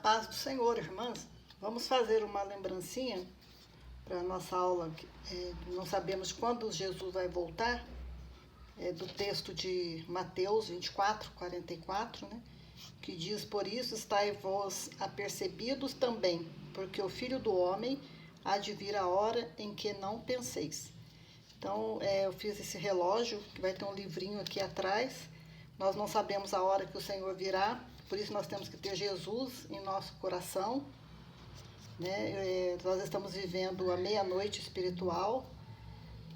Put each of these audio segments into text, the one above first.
paz do Senhor, irmãs. Vamos fazer uma lembrancinha para a nossa aula. Não sabemos quando Jesus vai voltar, do texto de Mateus 24, 44, né? Que diz: por isso estai vós apercebidos também, porque o Filho do Homem há de vir a hora em que não penseis. Então, eu fiz esse relógio, que vai ter um livrinho aqui atrás. Nós não sabemos a hora que o Senhor virá, por isso nós temos que ter Jesus em nosso coração, né? Nós estamos vivendo a meia-noite espiritual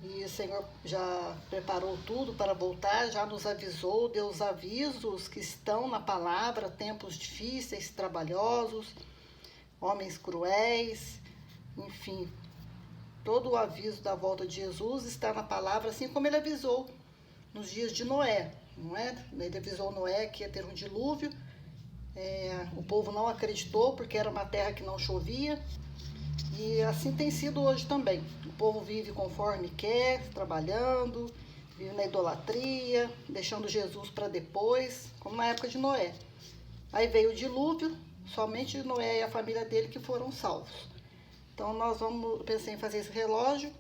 e o Senhor já preparou tudo para voltar, já nos avisou, deu os avisos que estão na palavra: tempos difíceis, trabalhosos, homens cruéis, enfim. Todo o aviso da volta de Jesus está na palavra, assim como ele avisou nos dias de Noé, não é? Ele avisou Noé que ia ter um dilúvio. O povo não acreditou porque era uma terra que não chovia. E assim tem sido hoje também. O povo vive conforme quer, trabalhando, vive na idolatria, deixando Jesus para depois, como na época de Noé. Aí veio o dilúvio, somente Noé e a família dele que foram salvos. Então pensei em fazer esse relógio,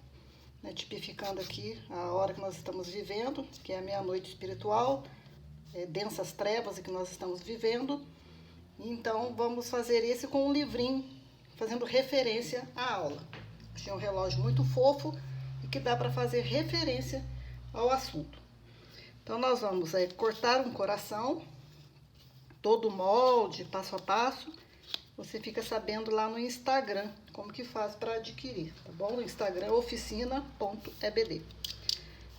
né, tipificando aqui a hora que nós estamos vivendo, que é a meia-noite espiritual, densas trevas que nós estamos vivendo. Então vamos fazer esse com um livrinho, fazendo referência à aula. Achei um relógio muito fofo e que dá para fazer referência ao assunto. Então nós vamos cortar um coração, todo o molde, passo a passo. Você fica sabendo lá no Instagram como que faz para adquirir, tá bom? No Instagram oficina.ebd.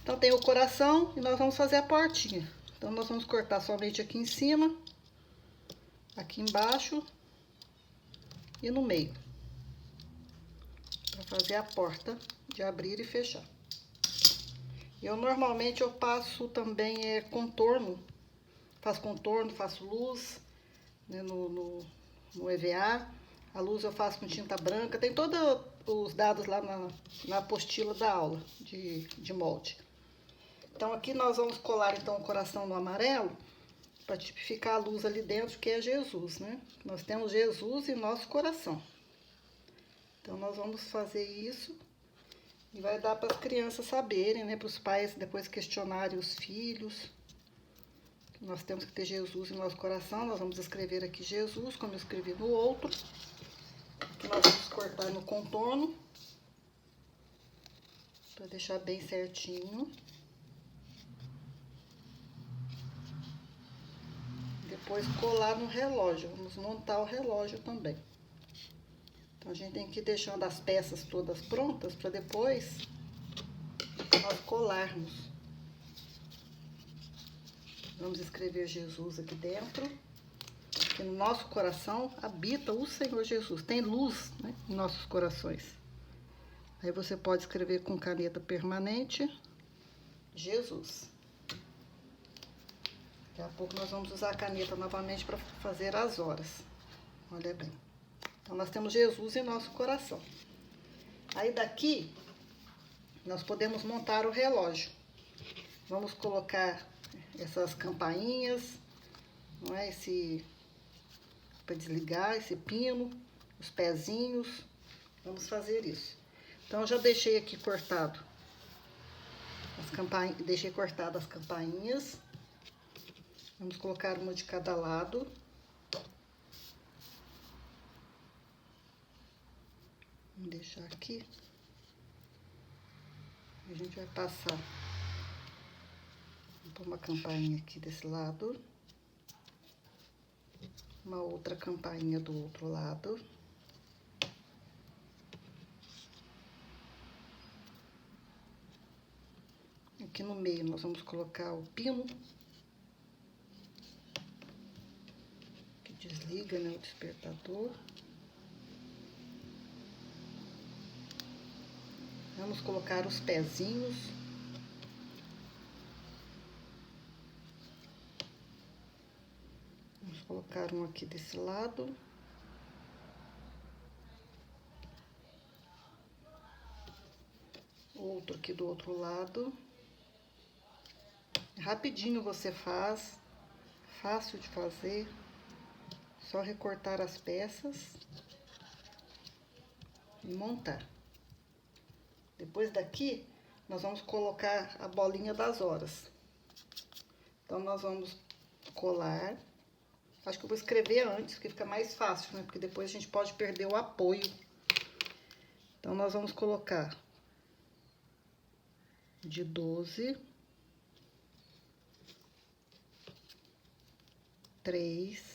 Então tem o coração e nós vamos fazer a portinha. Então nós vamos cortar somente aqui em cima, aqui embaixo e no meio, para fazer a porta de abrir e fechar. Eu normalmente passo também contorno, faço luz, né, no EVA. A luz eu faço com tinta branca. Tem todos os dados lá na apostila da aula de molde. Então aqui nós vamos colar então o coração no amarelo para tipificar a luz ali dentro, que é Jesus, né? Nós temos Jesus em nosso coração. Então nós vamos fazer isso e vai dar para as crianças saberem, né? Para os pais depois questionarem os filhos. Nós temos que ter Jesus em nosso coração. Nós vamos escrever aqui Jesus, como eu escrevi no outro. Aqui nós vamos cortar no contorno, para deixar bem certinho. Depois colar no relógio. Vamos montar o relógio também. Então a gente tem que ir deixando as peças todas prontas para depois nós colarmos. Vamos escrever Jesus aqui dentro, que no nosso coração habita o Senhor Jesus. Tem luz, né, em nossos corações. Aí você pode escrever com caneta permanente Jesus. Daqui a pouco nós vamos usar a caneta novamente para fazer as horas. Olha bem. Então nós temos Jesus em nosso coração. Aí daqui nós podemos montar o relógio. Vamos colocar essas campainhas, não é? Para desligar esse pino, os pezinhos. Vamos fazer isso. Então eu já deixei aqui cortado as campainhas. Vamos colocar uma de cada lado. Vamos deixar aqui. A gente vai passar. Vou pôr uma campainha aqui desse lado. Uma outra campainha do outro lado. Aqui no meio nós vamos colocar o pino, que desliga, né, o despertador. Vamos colocar os pezinhos. Vamos colocar um aqui desse lado. Outro aqui do outro lado. Rapidinho você faz, fácil de fazer. só recortar as peças e montar. Depois daqui, nós vamos colocar a bolinha das horas. Então, nós vamos colar. Acho que eu vou escrever antes, porque fica mais fácil, né? Porque depois a gente pode perder o apoio. Então, nós vamos colocar de 12, 3,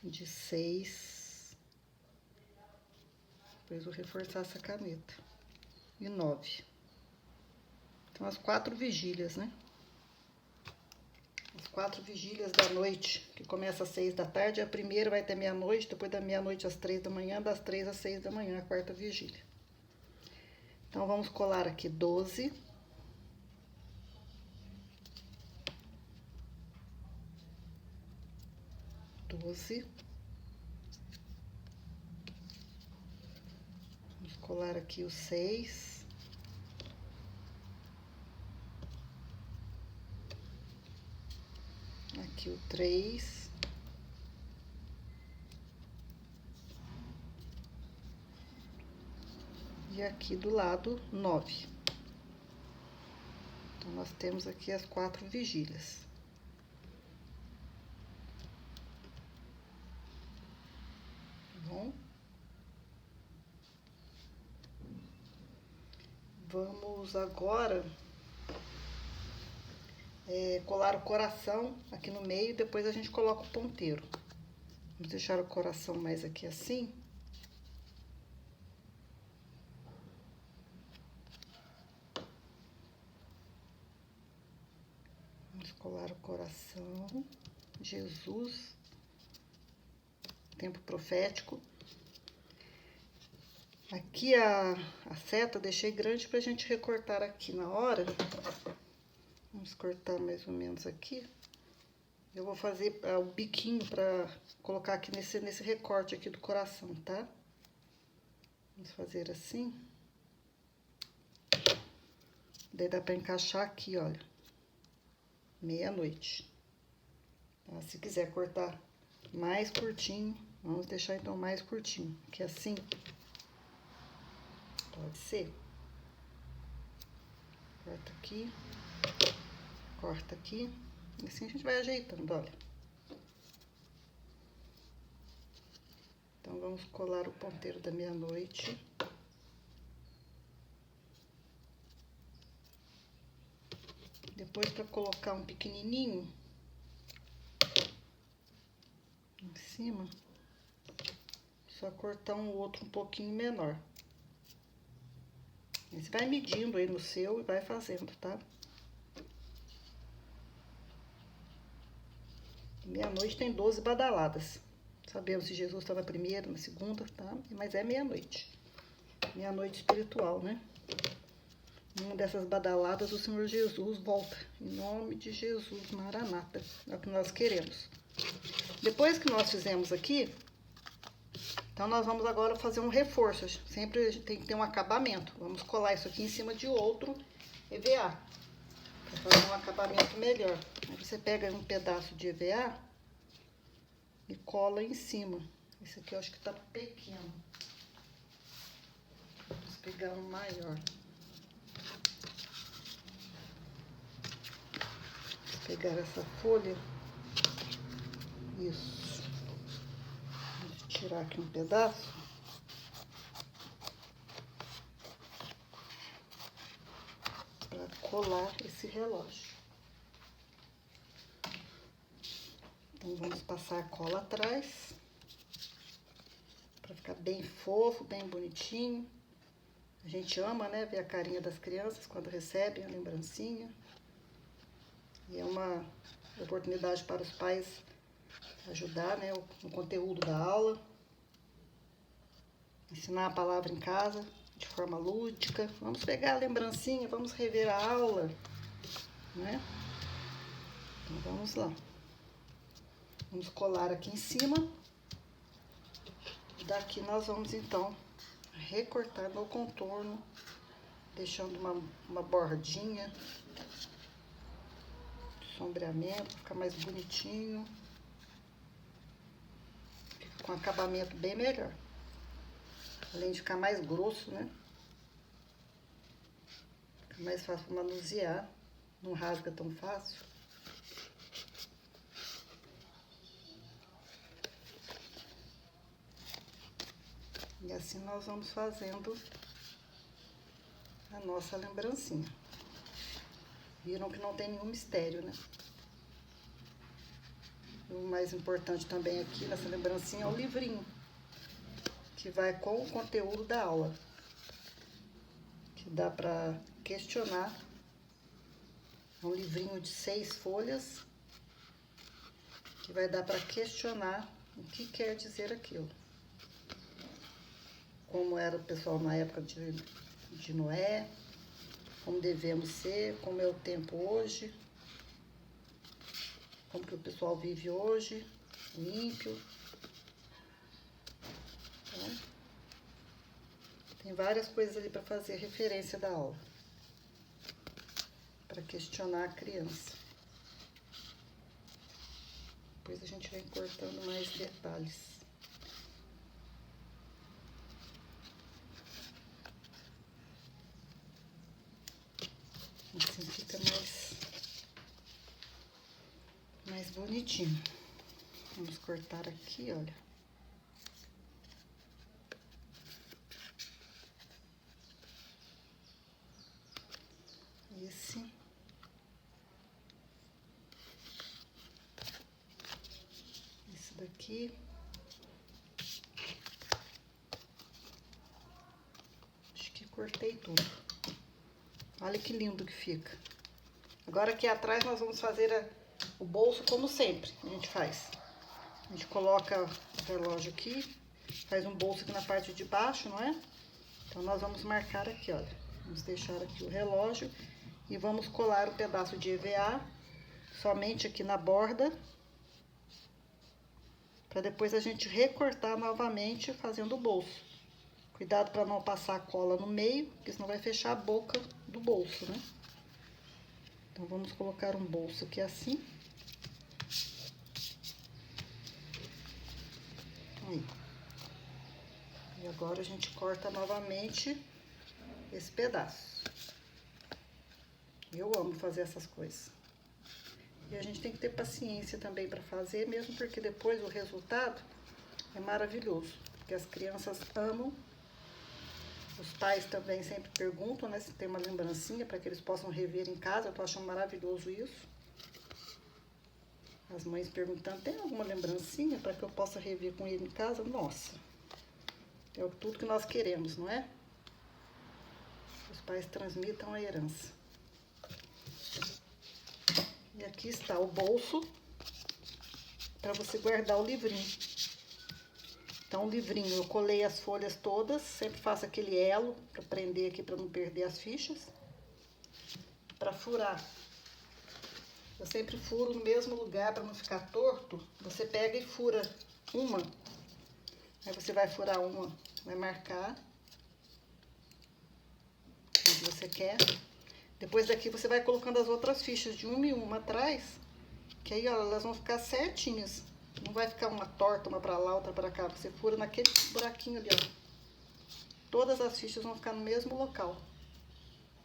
de 6, depois vou reforçar essa caneta, e 9. Então, as 4 vigílias, né? As 4 vigílias da noite, que começa às 6 da tarde, a primeira vai até meia-noite, depois da meia-noite às 3 da manhã, das 3 às 6 da manhã, a 4ª vigília. Então, vamos colar aqui 12. 12. Vamos colar aqui o 6. Aqui o 3. E aqui do lado, 9. Então, nós temos aqui as 4 vigílias. Bom. Vamos agora colar o coração aqui no meio, depois a gente coloca o ponteiro. Vamos deixar o coração mais aqui assim. Vamos colar o coração, Jesus, tempo profético. Aqui a seta eu deixei grande pra gente recortar aqui na hora. Vamos cortar mais ou menos aqui. Eu vou fazer o biquinho pra colocar aqui nesse recorte aqui do coração, tá? Vamos fazer assim. Daí dá pra encaixar aqui, olha. Meia-noite. Tá? Se quiser cortar mais curtinho, vamos deixar então mais curtinho. Que assim, pode ser. Corta aqui. Corta aqui. E assim a gente vai ajeitando, olha. Então, vamos colar o ponteiro da meia-noite. Depois, para colocar um pequenininho em cima, só cortar um outro um pouquinho menor. Você vai medindo aí no seu e vai fazendo, tá? Meia-noite tem 12 badaladas. Sabemos se Jesus está na primeira, na segunda, tá? Mas é meia-noite. Meia-noite espiritual, né? Em uma dessas badaladas, o Senhor Jesus volta. Em nome de Jesus, Maranata. É o que nós queremos. Depois que nós fizemos aqui, então nós vamos agora fazer um reforço. Sempre a gente tem que ter um acabamento. Vamos colar isso aqui em cima de outro EVA. Para fazer um acabamento melhor. Aí você pega um pedaço de EVA e cola em cima. Esse aqui eu acho que tá pequeno. Vamos pegar um maior. Vou pegar essa folha. Isso. Vou tirar aqui um pedaço. Para colar esse relógio. Então, vamos passar a cola atrás. Para ficar bem fofo, bem bonitinho. A gente ama, né, ver a carinha das crianças quando recebem a lembrancinha. E é uma oportunidade para os pais ajudar, né, no conteúdo da aula. Ensinar a palavra em casa de forma lúdica. Vamos pegar a lembrancinha, vamos rever a aula, né? Então, vamos lá. Vamos colar aqui em cima. Daqui nós vamos, então, recortar no contorno, deixando uma bordinha. sombreamento, fica mais bonitinho. Fica com acabamento bem melhor. Além de ficar mais grosso, né? Fica mais fácil para manusear. Não rasga tão fácil. E assim nós vamos fazendo a nossa lembrancinha. Viram que não tem nenhum mistério, né? O mais importante também aqui nessa lembrancinha é o livrinho, que vai com o conteúdo da aula. Que dá pra questionar. É um livrinho de 6 folhas, que vai dar pra questionar o que quer dizer aquilo. Como era o pessoal na época de Noé, como devemos ser, como é o tempo hoje, como que o pessoal vive hoje, o ímpio. Então, tem várias coisas ali para fazer referência da aula, para questionar a criança. Depois a gente vai cortando mais detalhes. Assim fica mais bonitinho. Vamos cortar aqui, olha. Esse daqui. Acho que cortei tudo. Olha que lindo que fica. Agora aqui atrás nós vamos fazer o bolso como sempre a gente faz. A gente coloca o relógio aqui, faz um bolso aqui na parte de baixo, não é? Então nós vamos marcar aqui, olha. Vamos deixar aqui o relógio e vamos colar o pedaço de EVA somente aqui na borda, para depois a gente recortar novamente fazendo o bolso. Cuidado para não passar a cola no meio, porque senão vai fechar a boca do bolso, né? Então, vamos colocar um bolso aqui assim. Aí. E agora a gente corta novamente esse pedaço. Eu amo fazer essas coisas. E a gente tem que ter paciência também para fazer, mesmo porque depois o resultado é maravilhoso. Porque as crianças amam. Os pais também sempre perguntam, né, se tem uma lembrancinha para que eles possam rever em casa. Eu tô achando maravilhoso isso. As mães perguntando, tem alguma lembrancinha para que eu possa rever com ele em casa? Nossa, é tudo que nós queremos, não é? Os pais transmitam a herança. E aqui está o bolso para você guardar o livrinho. Então, o livrinho, eu colei as folhas todas, sempre faço aquele elo para prender aqui, para não perder as fichas. Para furar, eu sempre furo no mesmo lugar para não ficar torto. Você pega e fura uma. Aí você vai furar uma, vai marcar onde você quer. Depois daqui você vai colocando as outras fichas de uma em uma atrás, que aí, ó, elas vão ficar certinhas. Não vai ficar uma torta, uma pra lá, outra pra cá. Você fura naquele buraquinho ali, ó. Todas as fichas vão ficar no mesmo local.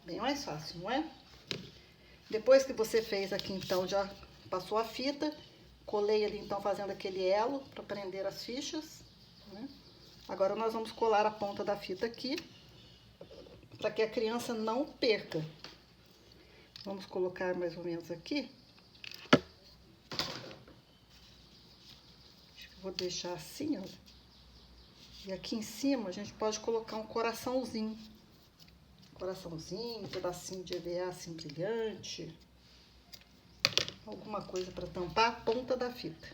Bem mais fácil, não é? Depois que você fez aqui, então, já passou a fita. Colei ali, então, fazendo aquele elo pra prender as fichas, né? Agora nós vamos colar a ponta da fita aqui, para que a criança não perca. Vamos colocar mais ou menos aqui. Vou deixar assim, ó. E aqui em cima a gente pode colocar um coraçãozinho. Um pedacinho de EVA assim brilhante. Alguma coisa para tampar a ponta da fita.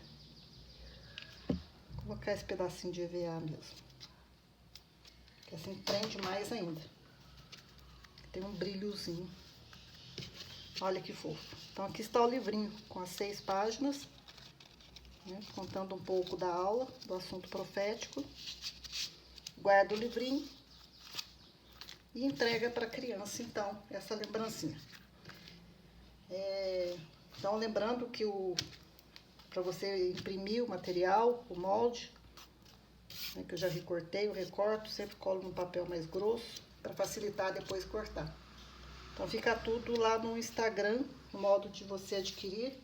Vou colocar esse pedacinho de EVA mesmo. Que assim prende mais ainda. Tem um brilhozinho. Olha que fofo. Então aqui está o livrinho com as 6 páginas. Né, contando um pouco da aula, do assunto profético. Guarda o livrinho e entrega para a criança, então, essa lembrancinha. Então, lembrando que para você imprimir o material, o molde, né, que eu já recortei, eu recorto, sempre colo no papel mais grosso, para facilitar depois cortar. Então, fica tudo lá no Instagram, o modo de você adquirir.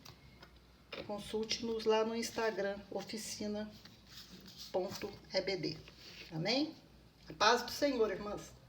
Consulte-nos lá no Instagram, oficina.ebd. Amém? A paz do Senhor, irmãs.